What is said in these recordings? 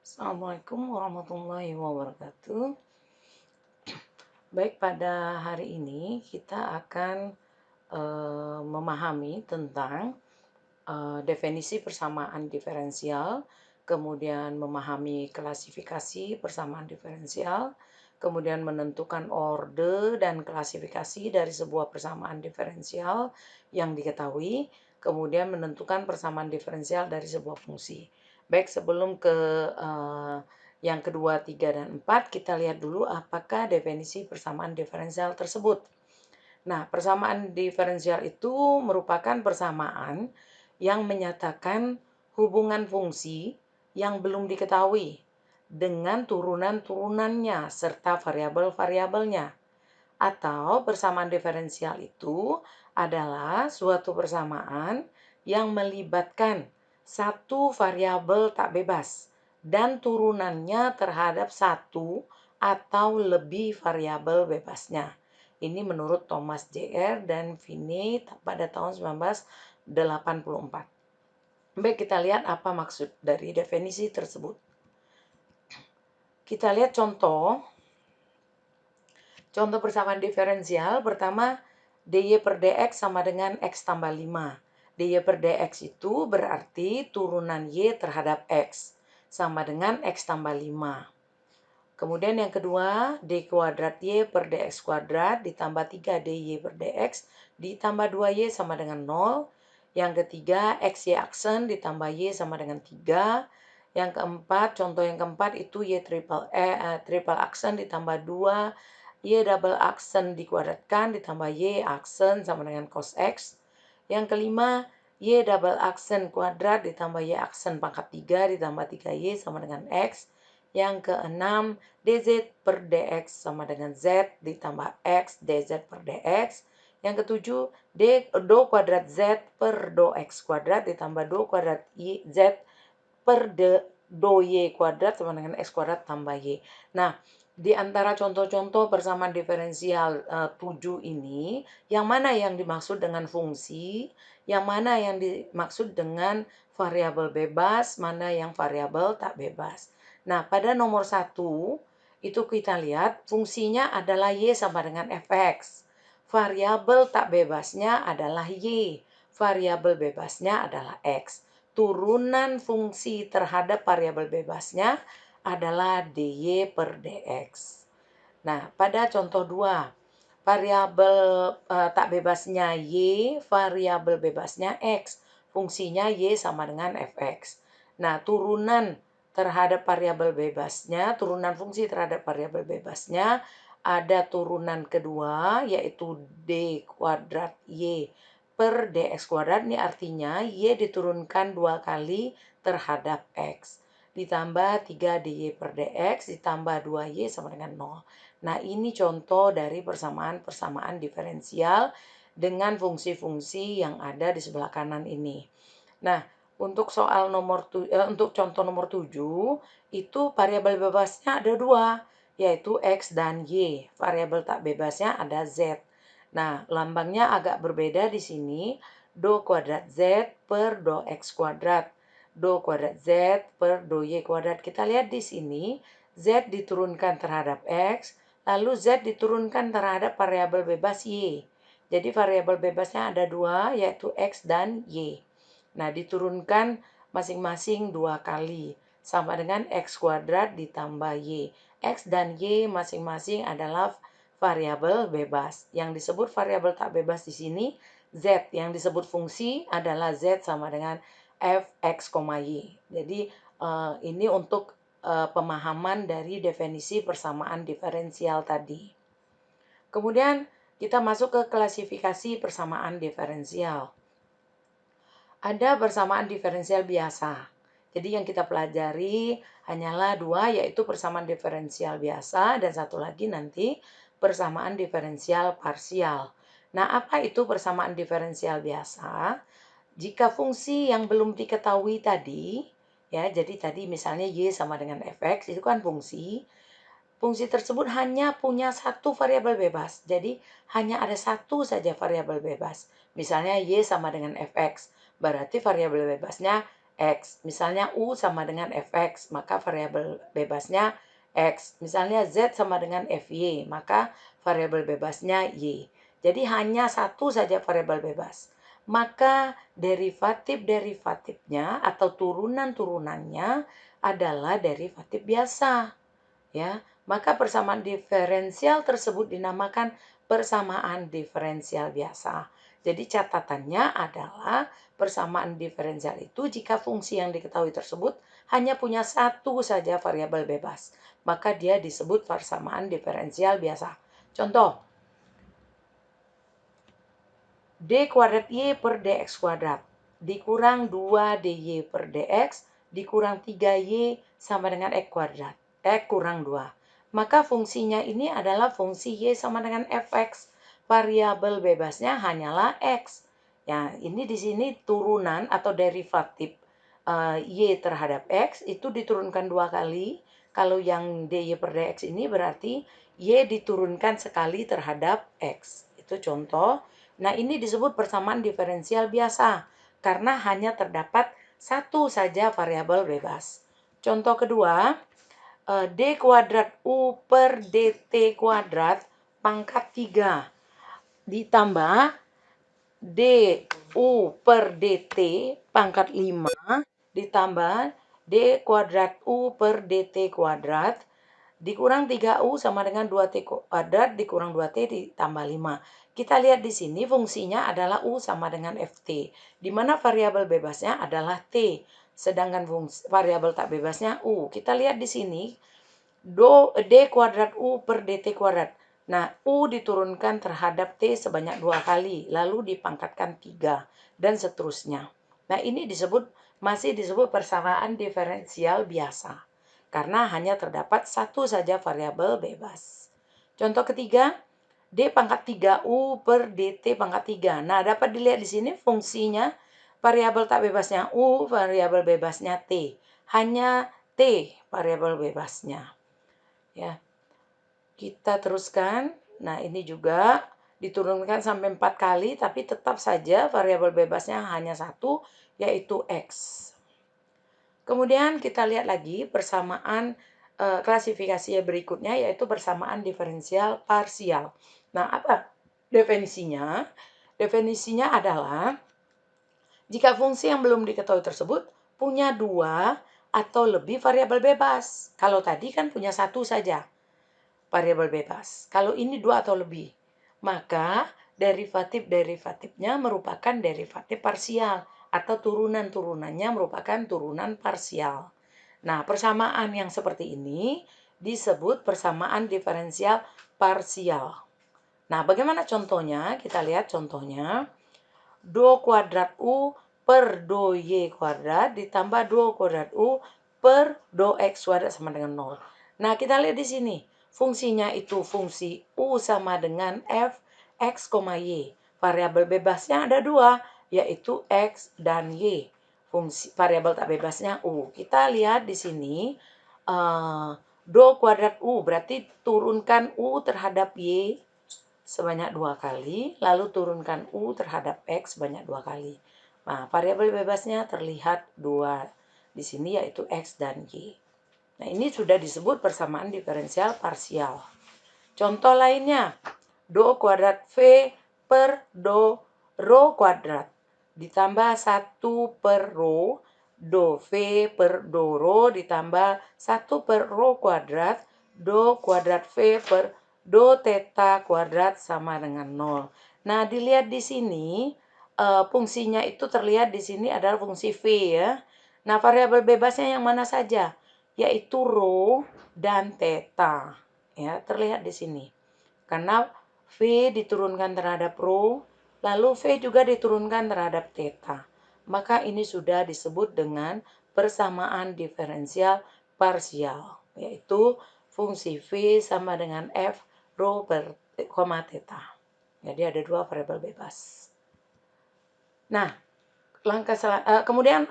Assalamualaikum warahmatullahi wabarakatuh. Baik, pada hari ini kita akan memahami tentang definisi persamaan diferensial, kemudian memahami klasifikasi persamaan diferensial, kemudian menentukan orde dan klasifikasi dari sebuah persamaan diferensial yang diketahui, kemudian menentukan persamaan diferensial dari sebuah fungsi. Baik, sebelum ke yang kedua, tiga, dan empat, kita lihat dulu apakah definisi persamaan diferensial tersebut. Nah, persamaan diferensial itu merupakan persamaan yang menyatakan hubungan fungsi yang belum diketahui dengan turunan-turunannya serta variabel-variabelnya. Atau persamaan diferensial itu adalah suatu persamaan yang melibatkan satu variabel tak bebas dan turunannya terhadap satu atau lebih variabel bebasnya. Ini menurut Thomas Jr. dan Finney pada tahun 1984. Baik, kita lihat apa maksud dari definisi tersebut. Kita lihat contoh persamaan diferensial. Pertama, dy per dx sama dengan x tambah 5. dy per dx itu berarti turunan y terhadap x sama dengan x tambah 5. Kemudian yang kedua, d kuadrat y per dx kuadrat ditambah 3 dy per dx ditambah 2y sama dengan 0. Yang ketiga, xy aksen ditambah y sama dengan 3. Yang keempat, contoh yang keempat itu y triple aksen ditambah 2, y double aksen dikuadratkan ditambah y aksen sama dengan cos x. Yang kelima, y double aksen kuadrat ditambah y aksen pangkat 3 ditambah 3y sama dengan x. Yang keenam, dz per dx sama dengan z ditambah x dz per dx. Yang ketujuh, do kuadrat z per do x kuadrat ditambah do kuadrat z per do y kuadrat sama dengan x kuadrat tambah y. Nah, di antara contoh-contoh persamaan diferensial 7 ini, yang mana yang dimaksud dengan fungsi, yang mana yang dimaksud dengan variabel bebas, mana yang variabel tak bebas. Nah, pada nomor 1, itu kita lihat fungsinya adalah y sama dengan fx. Variabel tak bebasnya adalah y. Variabel bebasnya adalah x. Turunan fungsi terhadap variabel bebasnya adalah dy per dx. Nah, pada contoh 2, variabel tak bebasnya y, variabel bebasnya x. Fungsinya y sama dengan fx. Nah, turunan terhadap variabel bebasnya, turunan fungsi terhadap variabel bebasnya, ada turunan kedua yaitu d kuadrat y per dx kuadrat. Ini artinya y diturunkan 2 kali terhadap x. Ditambah 3 dy per dx ditambah 2y sama dengan 0. Nah, ini contoh dari persamaan-persamaan diferensial dengan fungsi-fungsi yang ada di sebelah kanan ini. Nah, untuk untuk contoh nomor 7, itu variabel bebasnya ada 2, yaitu x dan y. Variabel tak bebasnya ada z. Nah, lambangnya agak berbeda di sini, do kuadrat z per do x kuadrat. Do kuadrat z per do y kuadrat. Kita lihat di sini, z diturunkan terhadap x, lalu z diturunkan terhadap variabel bebas y. Jadi variabel bebasnya ada 2, yaitu x dan y. Nah, diturunkan masing-masing 2 kali, sama dengan x kuadrat ditambah y. X dan y masing-masing adalah variabel bebas. Yang disebut variabel tak bebas di sini, z. Yang disebut fungsi adalah z sama dengan fx, y. Jadi, ini untuk pemahaman dari definisi persamaan diferensial tadi. Kemudian, kita masuk ke klasifikasi persamaan diferensial. Ada persamaan diferensial biasa. Jadi yang kita pelajari hanyalah 2, yaitu persamaan diferensial biasa dan satu lagi nanti persamaan diferensial parsial. Nah, apa itu persamaan diferensial biasa? Jika fungsi yang belum diketahui tadi, ya, jadi tadi misalnya y sama dengan fx, itu kan fungsi. Fungsi tersebut hanya punya satu variabel bebas. Jadi hanya ada satu saja variabel bebas. Misalnya y sama dengan fx. Berarti variabel bebasnya X. Misalnya U sama dengan Fx, maka variabel bebasnya X. Misalnya Z sama dengan Fy, maka variabel bebasnya Y. Jadi hanya satu saja variabel bebas. Maka derivatif-derivatifnya atau turunan-turunannya adalah derivatif biasa. Ya, maka persamaan diferensial tersebut dinamakan persamaan diferensial biasa. Jadi catatannya adalah persamaan diferensial itu jika fungsi yang diketahui tersebut hanya punya satu saja variabel bebas, maka dia disebut persamaan diferensial biasa. Contoh, d kuadrat y per dx kuadrat dikurang 2 dy per dx dikurang 3y sama dengan x kuadrat. Kurang 2. Maka fungsinya ini adalah fungsi y sama dengan fx. Variabel bebasnya hanyalah x. Ya, ini di sini turunan atau derivatif y terhadap x itu diturunkan 2 kali. Kalau yang dy per dx ini berarti y diturunkan sekali terhadap x. Itu contoh. Nah, ini disebut persamaan diferensial biasa karena hanya terdapat satu saja variabel bebas. Contoh kedua, d kuadrat u per dt kuadrat pangkat 3 ditambah d u per dt pangkat 5 ditambah d kuadrat u per dt kuadrat dikurang 3u sama dengan 2t kuadrat dikurang 2t ditambah 5. Kita lihat di sini fungsinya adalah u sama dengan ft, di mana variabel bebasnya adalah t, sedangkan variabel tak bebasnya u. Kita lihat di sini d kuadrat u per dt kuadrat. Nah, u diturunkan terhadap t sebanyak 2 kali, lalu dipangkatkan 3, dan seterusnya. Nah, ini masih disebut persamaan diferensial biasa karena hanya terdapat satu saja variabel bebas. Contoh ketiga, d pangkat 3u per dt pangkat 3. Nah, dapat dilihat di sini fungsinya variabel tak bebasnya u, variabel bebasnya t. Hanya t variabel bebasnya. Ya. Kita teruskan. Nah, ini juga diturunkan sampai 4 kali, tapi tetap saja variabel bebasnya hanya satu, yaitu x. Kemudian kita lihat lagi persamaan klasifikasi berikutnya, yaitu persamaan diferensial parsial. Nah, apa definisinya? Definisinya adalah jika fungsi yang belum diketahui tersebut punya 2 atau lebih variabel bebas. Kalau tadi kan punya satu saja variabel bebas. Kalau ini 2 atau lebih, maka derivatif-derivatifnya merupakan derivatif parsial atau turunan-turunannya merupakan turunan parsial. Nah, persamaan yang seperti ini disebut persamaan diferensial parsial. Nah, bagaimana contohnya? Kita lihat contohnya. Do kuadrat U per do Y kuadrat ditambah do kuadrat U per do X kuadrat sama dengan 0. Nah, kita lihat di sini. Fungsinya itu fungsi U sama dengan F, X, Y. Variabel bebasnya ada 2, yaitu X dan Y. Fungsi variabel tak bebasnya U. Kita lihat di sini do kuadrat U berarti turunkan U terhadap Y sebanyak 2 kali, lalu turunkan U terhadap X sebanyak 2 kali. Nah, variabel bebasnya terlihat 2 di sini yaitu X dan Y. Nah, ini sudah disebut persamaan diferensial parsial. Contoh lainnya, do kuadrat V per do rho kuadrat ditambah 1 per rho, do V per do rho ditambah 1 per rho kuadrat, do kuadrat V per do theta kuadrat sama dengan 0. Nah, dilihat di sini fungsinya itu terlihat di sini adalah fungsi V ya. Nah, variabel bebasnya yang mana saja? Yaitu rho dan theta. Ya, terlihat di sini. Karena V diturunkan terhadap rho, lalu V juga diturunkan terhadap theta. Maka ini sudah disebut dengan persamaan diferensial parsial, yaitu fungsi V sama dengan F rho per theta. Jadi ada 2 variabel bebas. Nah, kemudian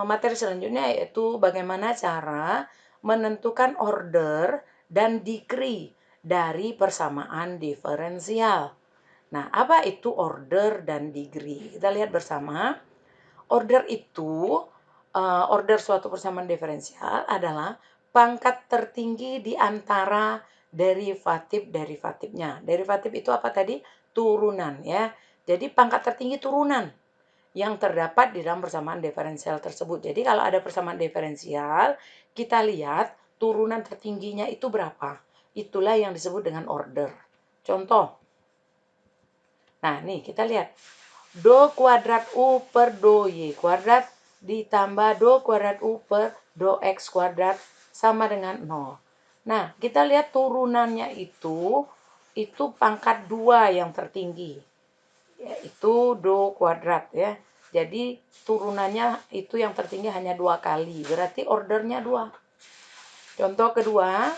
materi selanjutnya yaitu bagaimana cara menentukan order dan degree dari persamaan diferensial. Nah, apa itu order dan degree? Kita lihat bersama. Order itu order suatu persamaan diferensial adalah pangkat tertinggi di antara derivatif-derivatifnya. Derivatif itu apa tadi? Turunan ya. Jadi pangkat tertinggi turunan yang terdapat di dalam persamaan diferensial tersebut. Jadi kalau ada persamaan diferensial, kita lihat turunan tertingginya itu berapa. Itulah yang disebut dengan order. Contoh. Nah, nih kita lihat. Do kuadrat U per do Y kuadrat ditambah do kuadrat U per do X kuadrat sama dengan 0. Nah, kita lihat turunannya itu pangkat 2 yang tertinggi. Yaitu do kuadrat ya. Jadi turunannya itu yang tertinggi hanya 2 kali. Berarti ordernya 2. Contoh kedua,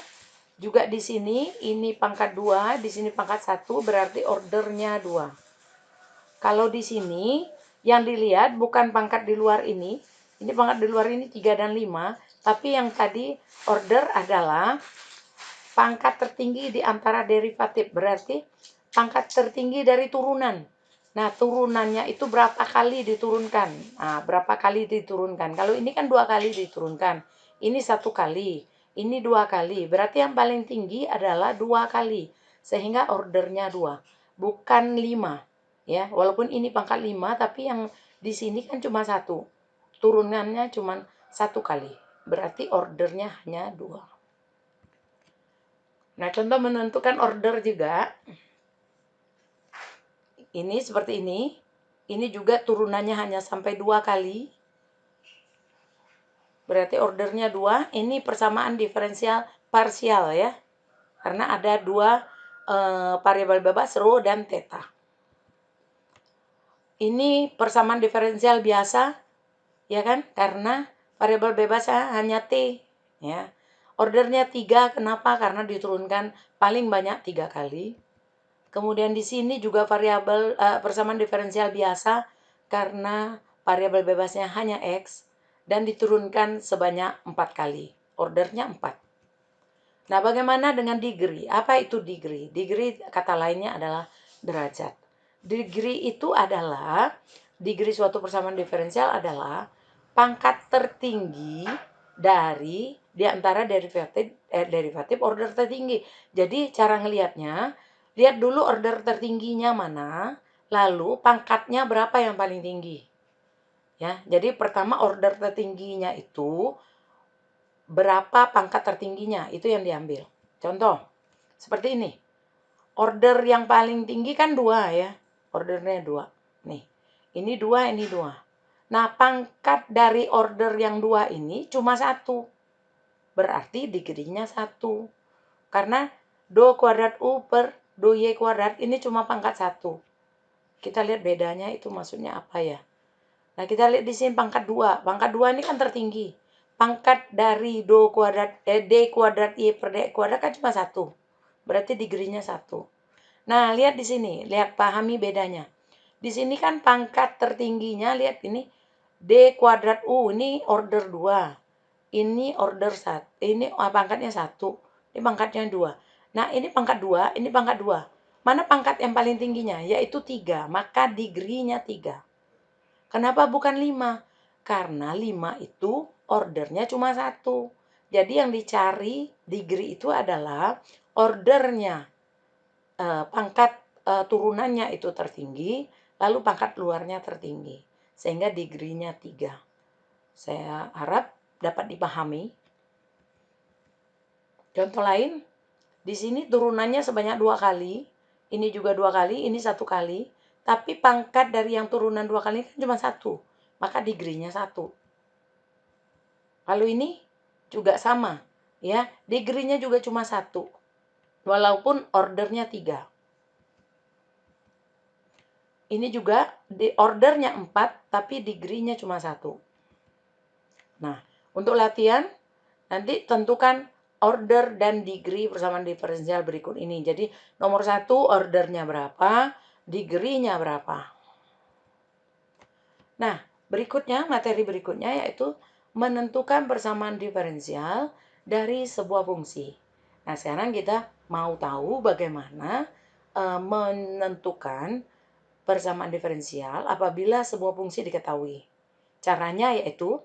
juga di sini ini pangkat 2, di sini pangkat 1, berarti ordernya 2. Kalau di sini yang dilihat bukan pangkat di luar ini pangkat di luar ini 3 dan 5, tapi yang tadi order adalah pangkat tertinggi di antara derivatif, berarti pangkat tertinggi dari turunan. Nah, turunannya itu berapa kali diturunkan? Nah, berapa kali diturunkan? Kalau ini kan 2 kali diturunkan, ini 1 kali, ini 2 kali, berarti yang paling tinggi adalah 2 kali, sehingga ordernya 2, bukan 5. Ya, walaupun ini pangkat 5, tapi yang di sini kan cuma 1. Turunannya cuma 1 kali. Berarti ordernya hanya 2. Nah, contoh menentukan order juga. Ini seperti ini. Ini juga turunannya hanya sampai 2 kali. Berarti ordernya 2. Ini persamaan diferensial parsial ya. Karena ada 2 variabel bebas rho dan theta. Ini persamaan diferensial biasa, ya kan? Karena variabel bebasnya hanya T, ya. Ordernya 3, kenapa? Karena diturunkan paling banyak 3 kali. Kemudian di sini juga variabel persamaan diferensial biasa, karena variabel bebasnya hanya X, dan diturunkan sebanyak 4 kali. Ordernya 4. Nah, bagaimana dengan degree? Apa itu degree? Degree kata lainnya adalah derajat. Degree itu adalah, degree suatu persamaan diferensial adalah pangkat tertinggi dari di antara derivatif order tertinggi. Jadi cara ngelihatnya, lihat dulu order tertingginya mana, lalu pangkatnya berapa yang paling tinggi. Ya, jadi pertama order tertingginya itu berapa pangkat tertingginya, itu yang diambil. Contoh, seperti ini. Order yang paling tinggi kan 2 ya. Ordernya 2. Nih, ini 2, ini 2. Nah, pangkat dari order yang 2 ini cuma 1. Berarti degree-nya 1. Karena do kuadrat U per do Y kuadrat ini cuma pangkat 1. Kita lihat bedanya itu maksudnya apa ya. Nah, kita lihat di sini pangkat 2. Pangkat 2 ini kan tertinggi. Pangkat dari do kuadrat D kuadrat Y per D kuadrat kan cuma 1. Berarti degree-nya 1. Nah, lihat di sini, lihat pahami bedanya. Di sini kan pangkat tertingginya, lihat ini D kuadrat U, ini order 2. Ini order 1. Ini pangkatnya 1. Ini pangkatnya 2. Nah, ini pangkat 2, ini pangkat 2. Mana pangkat yang paling tingginya? Yaitu 3. Maka degree-nya 3. Kenapa bukan 5? Karena 5 itu ordernya cuma 1. Jadi yang dicari degree itu adalah ordernya. Pangkat turunannya itu tertinggi, lalu pangkat luarnya tertinggi. Sehingga degree-nya 3. Saya harap dapat dipahami. Contoh lain, di sini turunannya sebanyak 2 kali, ini juga 2 kali, ini 1 kali, tapi pangkat dari yang turunan 2 kali kan cuma 1, maka degree-nya 1. Lalu ini juga sama, ya, degree-nya juga cuma 1, walaupun ordernya 3. Ini juga di ordernya 4, tapi degree-nya cuma 1. Nah, untuk latihan, nanti tentukan order dan degree persamaan diferensial berikut ini. Jadi, nomor 1 ordernya berapa, degree-nya berapa. Nah, berikutnya, materi berikutnya yaitu menentukan persamaan diferensial dari sebuah fungsi. Nah, sekarang kita mau tahu bagaimana menentukan persamaan diferensial apabila sebuah fungsi diketahui. Caranya yaitu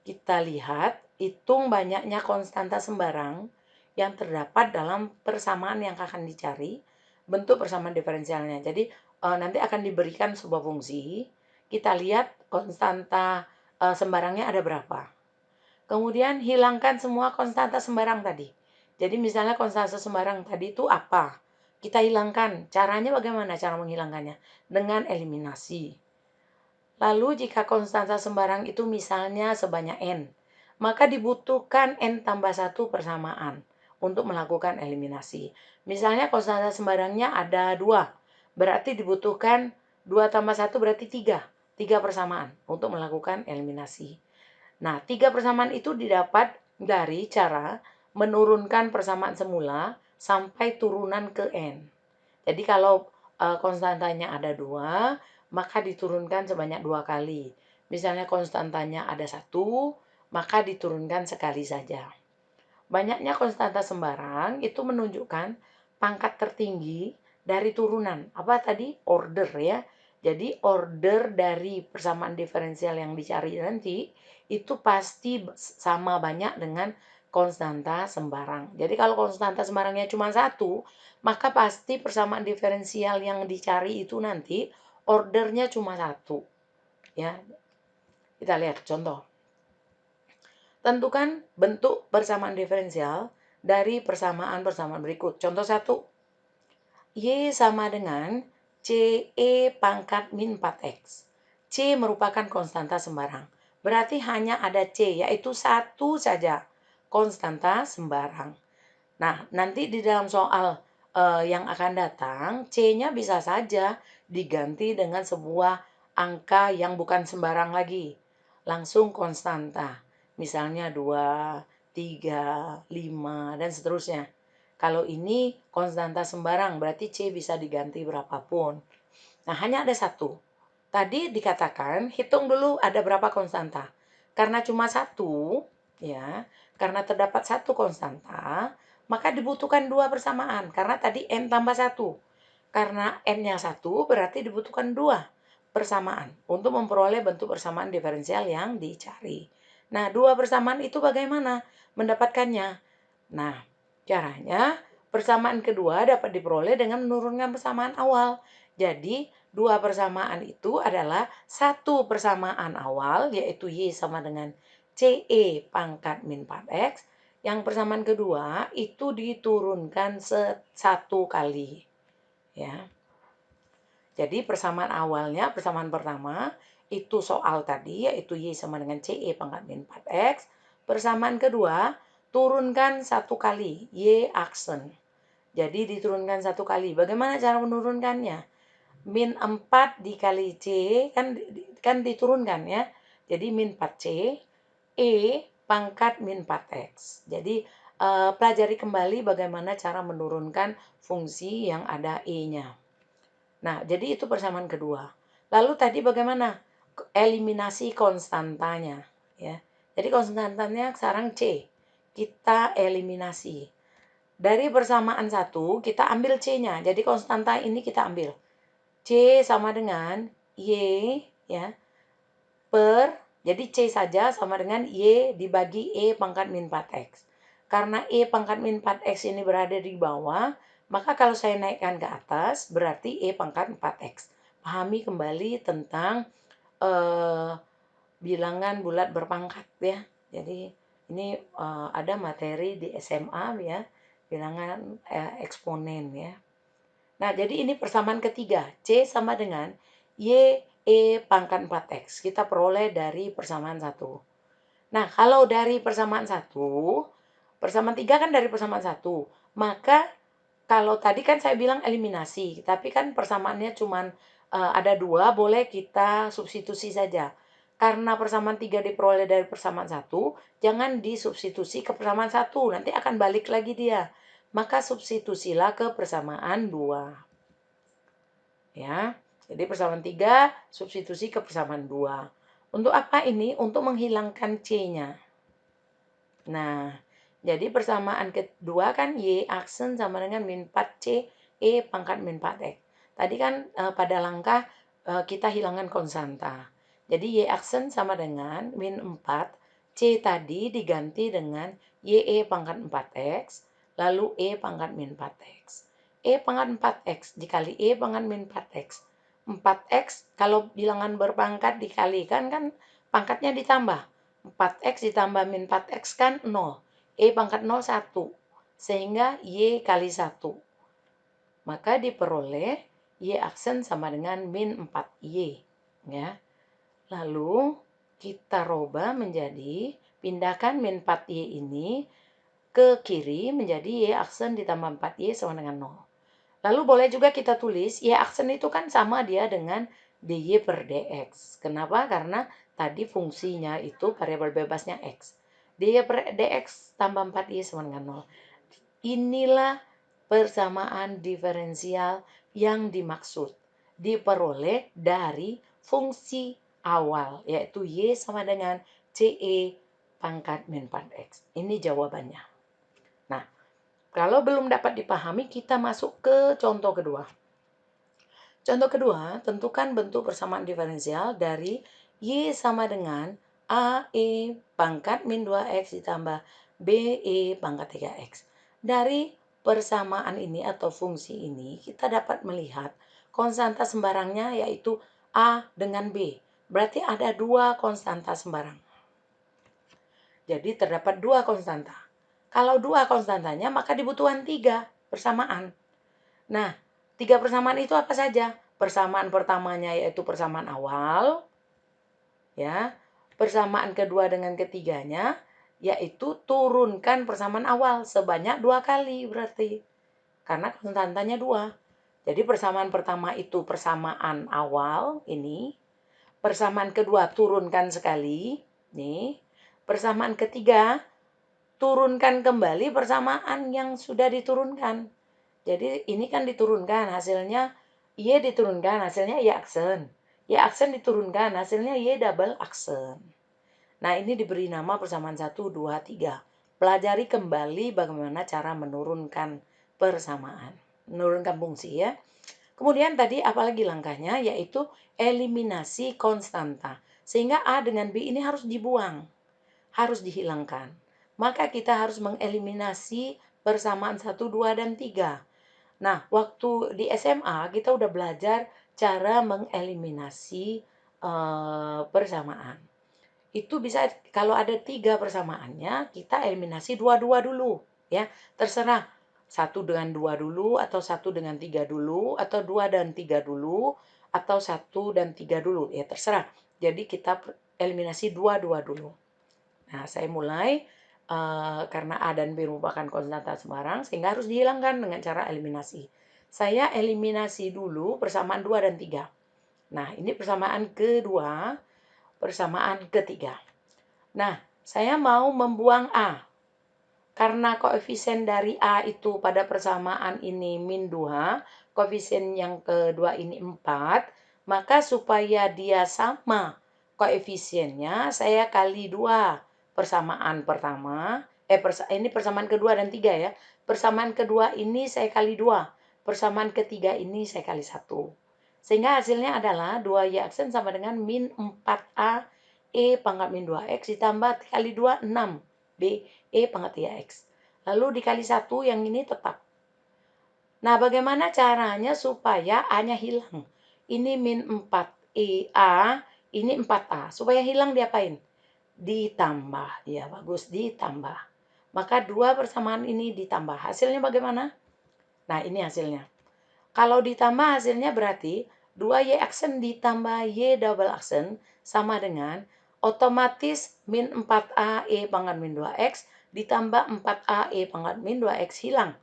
kita lihat, hitung banyaknya konstanta sembarang yang terdapat dalam persamaan yang akan dicari, bentuk persamaan diferensialnya. Jadi nanti akan diberikan sebuah fungsi, kita lihat konstanta sembarangnya ada berapa. Kemudian hilangkan semua konstanta sembarang tadi. Jadi misalnya konstanta sembarang tadi itu apa? Kita hilangkan. Caranya bagaimana cara menghilangkannya? Dengan eliminasi. Lalu jika konstanta sembarang itu misalnya sebanyak n, maka dibutuhkan n tambah 1 persamaan untuk melakukan eliminasi. Misalnya konstanta sembarangnya ada 2, berarti dibutuhkan 2 tambah 1 berarti 3. 3 persamaan untuk melakukan eliminasi. Nah, 3 persamaan itu didapat dari cara menurunkan persamaan semula sampai turunan ke n. Jadi kalau konstantanya ada 2, maka diturunkan sebanyak 2 kali. Misalnya konstantanya ada 1, maka diturunkan sekali saja. Banyaknya konstanta sembarang itu menunjukkan pangkat tertinggi dari turunan. Apa tadi? Order ya. Jadi order dari persamaan diferensial yang dicari nanti itu pasti sama banyak dengan konstanta sembarang. Jadi kalau konstanta sembarangnya cuma 1, maka pasti persamaan diferensial yang dicari itu nanti ordernya cuma 1. Ya. Kita lihat contoh. Tentukan bentuk persamaan diferensial dari persamaan-persamaan berikut. Contoh 1. Y sama dengan CE pangkat min 4X. C merupakan konstanta sembarang. Berarti hanya ada C, yaitu 1 saja konstanta sembarang. Nah, nanti di dalam soal yang akan datang, C-nya bisa saja diganti dengan sebuah angka yang bukan sembarang lagi. Langsung konstanta. Misalnya 2, 3, 5, dan seterusnya. Kalau ini konstanta sembarang, berarti C bisa diganti berapapun. Nah, hanya ada 1. Tadi dikatakan, hitung dulu ada berapa konstanta. Karena cuma 1, ya, karena terdapat 1 konstanta, maka dibutuhkan 2 persamaan. Karena tadi N tambah 1. Karena N-nya 1, berarti dibutuhkan 2 persamaan untuk memperoleh bentuk persamaan diferensial yang dicari. Nah, 2 persamaan itu bagaimana mendapatkannya? Nah, caranya persamaan kedua dapat diperoleh dengan menurunkan persamaan awal. Jadi, 2 persamaan itu adalah 1 persamaan awal, yaitu Y sama dengan CE pangkat min 4X. Yang persamaan kedua itu diturunkan 1 kali. Ya. Jadi persamaan awalnya, persamaan pertama, itu soal tadi, yaitu Y sama dengan CE pangkat min 4X. Persamaan kedua, turunkan 1 kali, Y aksen. Jadi diturunkan 1 kali. Bagaimana cara menurunkannya? Min 4 dikali C, kan diturunkan ya. Jadi min 4C, E pangkat min 4X. Jadi pelajari kembali bagaimana cara menurunkan fungsi yang ada E-nya. Nah, jadi itu persamaan kedua. Lalu tadi bagaimana? Eliminasi konstantanya. Ya. Jadi konstantanya sekarang C. Kita eliminasi. Dari persamaan 1, kita ambil C-nya. Jadi konstanta ini kita ambil. C sama dengan Y, ya, jadi C saja sama dengan Y dibagi E pangkat min 4X. Karena E pangkat min 4X ini berada di bawah, maka kalau saya naikkan ke atas, berarti E pangkat 4X. Pahami kembali tentang bilangan bulat berpangkat ya. Jadi ini ada materi di SMA ya, bilangan eksponen ya. Nah, jadi ini persamaan ketiga. C sama dengan Y E pangkat 4X. Kita peroleh dari persamaan 1. Nah, kalau dari persamaan 1, persamaan 3 kan dari persamaan 1. Maka kalau tadi kan saya bilang eliminasi, tapi kan persamaannya cuma ada 2, boleh kita substitusi saja. Karena persamaan 3 diperoleh dari persamaan 1, jangan disubstitusi ke persamaan 1, nanti akan balik lagi dia. Maka substitusilah ke persamaan 2. Ya. Jadi persamaan 3 substitusi ke persamaan 2. Untuk apa ini? Untuk menghilangkan C-nya. Nah, jadi persamaan kedua kan Y aksen sama dengan min 4C E pangkat min 4X. Tadi kan pada langkah kita hilangkan konstanta. Jadi Y aksen sama dengan min 4 C tadi diganti dengan YE pangkat 4X, lalu E pangkat min 4X. E pangkat 4X dikali E pangkat min 4X. 4X kalau bilangan berpangkat dikalikan kan pangkatnya ditambah. 4X ditambah min 4X kan 0. E pangkat 0 1. Sehingga Y kali 1. Maka diperoleh Y aksen sama dengan min 4Y. Ya. Lalu kita rubah menjadi, pindahkan min 4Y ini ke kiri menjadi Y aksen ditambah 4Y sama dengan 0. Lalu boleh juga kita tulis Y aksen itu kan sama dia dengan DY per DX. Kenapa? Karena tadi fungsinya itu variabel bebasnya X. DY per DX tambah 4Y sama dengan 0. Inilah persamaan diferensial yang dimaksud. Diperoleh dari fungsi awal, yaitu Y sama dengan CE pangkat min 4X. Ini jawabannya. Nah, kalau belum dapat dipahami, kita masuk ke contoh kedua. Contoh kedua, tentukan bentuk persamaan diferensial dari Y sama dengan AE pangkat min 2X ditambah BE pangkat 3X. Dari persamaan ini atau fungsi ini, kita dapat melihat konstanta sembarangnya yaitu A dengan B. Berarti ada dua konstanta sembarang. Jadi terdapat dua konstanta. Kalau dua konstantanya, maka dibutuhkan tiga persamaan. Nah, tiga persamaan itu apa saja? Persamaan pertamanya yaitu persamaan awal. Ya, persamaan kedua dengan ketiganya yaitu turunkan persamaan awal sebanyak 2 kali berarti. Karena konstantanya 2. Jadi persamaan pertama itu persamaan awal ini. Persamaan kedua turunkan sekali. Nih. Persamaan ketiga turunkan kembali persamaan yang sudah diturunkan. Jadi ini kan diturunkan, hasilnya Y diturunkan, hasilnya Y aksen. Y aksen diturunkan, hasilnya Y double aksen. Nah, ini diberi nama persamaan 1, 2, 3. Pelajari kembali bagaimana cara menurunkan persamaan. Menurunkan fungsi ya. Kemudian tadi apalagi langkahnya, yaitu eliminasi konstanta. Sehingga A dengan B ini harus dibuang. Harus dihilangkan. Maka kita harus mengeliminasi persamaan 1, 2, dan 3. Nah, waktu di SMA kita udah belajar cara mengeliminasi persamaan. Itu bisa kalau ada 3 persamaannya, kita eliminasi 2 dulu. Ya, terserah 1 dengan 2 dulu, atau 1 dengan 3 dulu, atau 2 dan 3 dulu, atau 1 dan 3 dulu. Ya, terserah. Jadi kita eliminasi 2 dulu. Nah, saya mulai karena A dan B merupakan konstanta sembarang, sehingga harus dihilangkan dengan cara eliminasi. Saya eliminasi dulu persamaan 2 dan 3. Nah, ini persamaan kedua, persamaan ketiga. Nah, saya mau membuang A. Karena koefisien dari A itu pada persamaan ini min 2, koefisien yang kedua ini 4, maka supaya dia sama koefisiennya, saya kali 2 persamaan pertama, ini persamaan kedua dan 3 ya. Persamaan kedua ini saya kali 2, persamaan ketiga ini saya kali 1. Sehingga hasilnya adalah 2Y aksen sama dengan min 4A E pangkat min 2X ditambah kali 2, 6. B, E pangkat 3X. Lalu dikali 1 yang ini tetap. Nah, bagaimana caranya supaya A-nya hilang? Ini min 4A, ini 4A. Supaya hilang diapain? Ditambah. Ya, bagus, ditambah. Maka 2 persamaan ini ditambah. Hasilnya bagaimana? Nah, ini hasilnya. Kalau ditambah hasilnya berarti 2Y aksen ditambah Y double aksen sama dengan otomatis min 4A E pangkat min 2X ditambah 4A E pangkat min 2X hilang.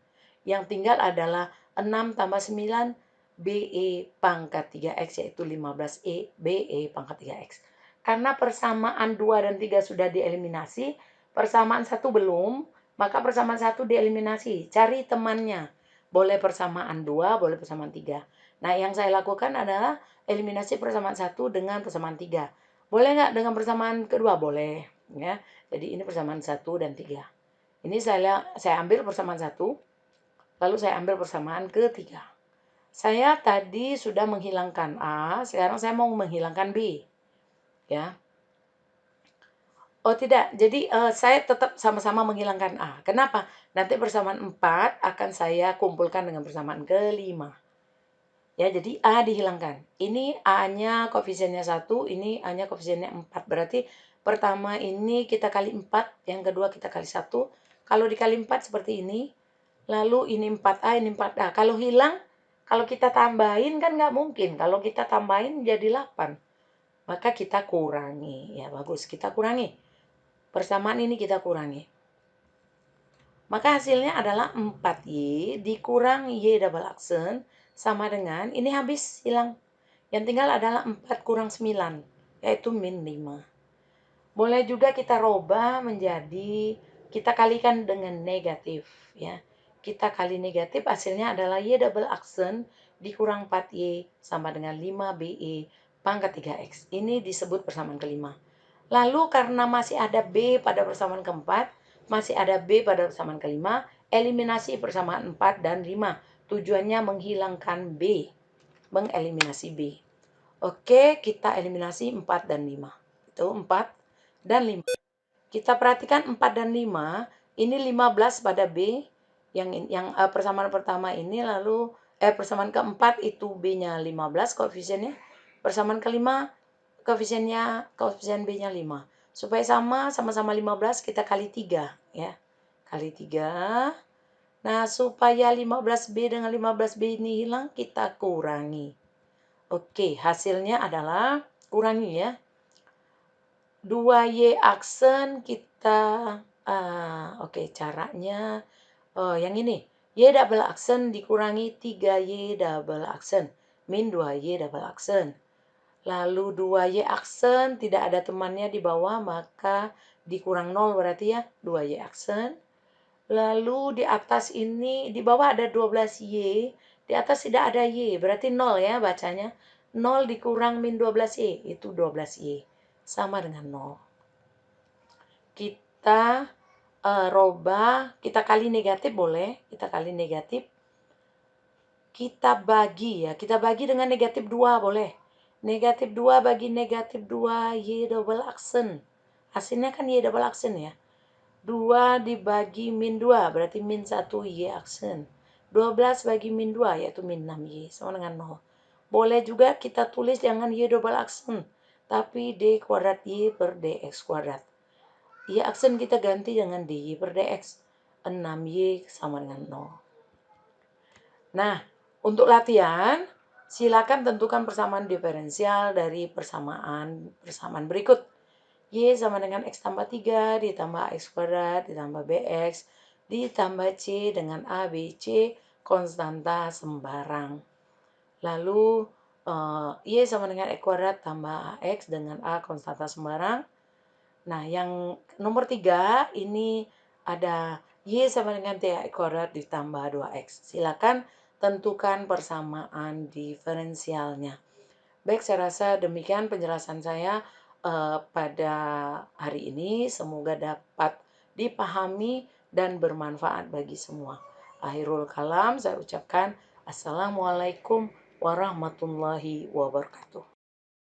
Yang tinggal adalah 6 tambah 9 BE pangkat 3X yaitu 15E BE pangkat 3X. Karena persamaan 2 dan 3 sudah dieliminasi, persamaan 1 belum, maka persamaan 1 dieliminasi. Cari temannya. Boleh persamaan 2, boleh persamaan 3. Nah, yang saya lakukan adalah eliminasi persamaan 1 dengan persamaan 3. Boleh nggak dengan persamaan kedua? Boleh. Ya. Jadi ini persamaan 1 dan 3. Ini saya ambil persamaan 1, lalu saya ambil persamaan ketiga. Saya tadi sudah menghilangkan A, sekarang saya mau menghilangkan B. Ya. Oh tidak, jadi, saya tetap sama-sama menghilangkan A. Kenapa? Nanti persamaan 4 akan saya kumpulkan dengan persamaan kelima. Ya, jadi A dihilangkan. Ini A-nya koefisiennya 1, ini A-nya koefisiennya 4. Berarti pertama ini kita kali 4, yang kedua kita kali 1. Kalau dikali 4 seperti ini, lalu ini 4A, ini 4A. Kalau hilang, kalau kita tambahin kan nggak mungkin. Kalau kita tambahin jadi 8. Maka kita kurangi. Ya, bagus. Kita kurangi. Persamaan ini kita kurangi. Maka hasilnya adalah 4Y dikurang Y double aksen sama dengan, ini habis hilang. Yang tinggal adalah 4 kurang 9, yaitu min 5. Boleh juga kita rubah menjadi, kita kalikan dengan negatif. Ya. Kita kali negatif, hasilnya adalah Y double aksen dikurang 4Y sama dengan 5BE pangkat 3X. Ini disebut persamaan kelima. Lalu karena masih ada B pada persamaan keempat, masih ada B pada persamaan kelima, eliminasi persamaan 4 dan 5. Tujuannya menghilangkan B, mengeliminasi B. Oke, kita eliminasi 4 dan 5. Itu 4 dan 5. Kita perhatikan 4 dan 5, ini 15 pada B, yang persamaan pertama ini, lalu persamaan keempat itu B-nya 15 koefisiennya, persamaan kelima koefisien B-nya 5. Supaya sama-sama 15 kita kali 3 ya. Kali 3. Nah, supaya 15B dengan 15B ini hilang, kita kurangi. Oke, hasilnya adalah kurangi ya. 2Y aksen kita oke, caranya yang ini. Y double aksen dikurangi 3Y double aksen min 2Y double aksen. Lalu 2Y aksen tidak ada temannya di bawah, maka dikurang 0 berarti ya, 2Y aksen. Lalu di atas ini, di bawah ada 12Y, di atas tidak ada Y, berarti 0 ya bacanya. 0 dikurang min 12Y, itu 12Y. Sama dengan 0. Kita robah, kita kali negatif boleh, kita kali negatif. Kita bagi ya, kita bagi dengan negatif 2 boleh. Negatif 2 bagi negatif 2, Y double aksen. Hasilnya kan Y double aksen ya. 2 dibagi min 2, berarti min 1 Y aksen. 12 bagi min 2, yaitu min 6Y, sama dengan 0. Boleh juga kita tulis jangan Y double aksen, tapi D kuadrat Y per DX kuadrat. Y aksen kita ganti dengan DY per DX. 6Y sama dengan 0. Nah, untuk latihan, silakan tentukan persamaan diferensial dari persamaan berikut. Y sama dengan X tambah 3 ditambah X kuadrat ditambah BX ditambah C dengan A, B, C konstanta sembarang. Lalu Y sama dengan X kuadrat tambah AX dengan A konstanta sembarang. Nah, yang nomor 3 ini ada Y sama dengan TX kuadrat ditambah 2X. Silakan tentukan persamaan diferensialnya. Baik, saya rasa demikian penjelasan saya pada hari ini. Semoga dapat dipahami dan bermanfaat bagi semua. Akhirul kalam, saya ucapkan Assalamualaikum warahmatullahi wabarakatuh.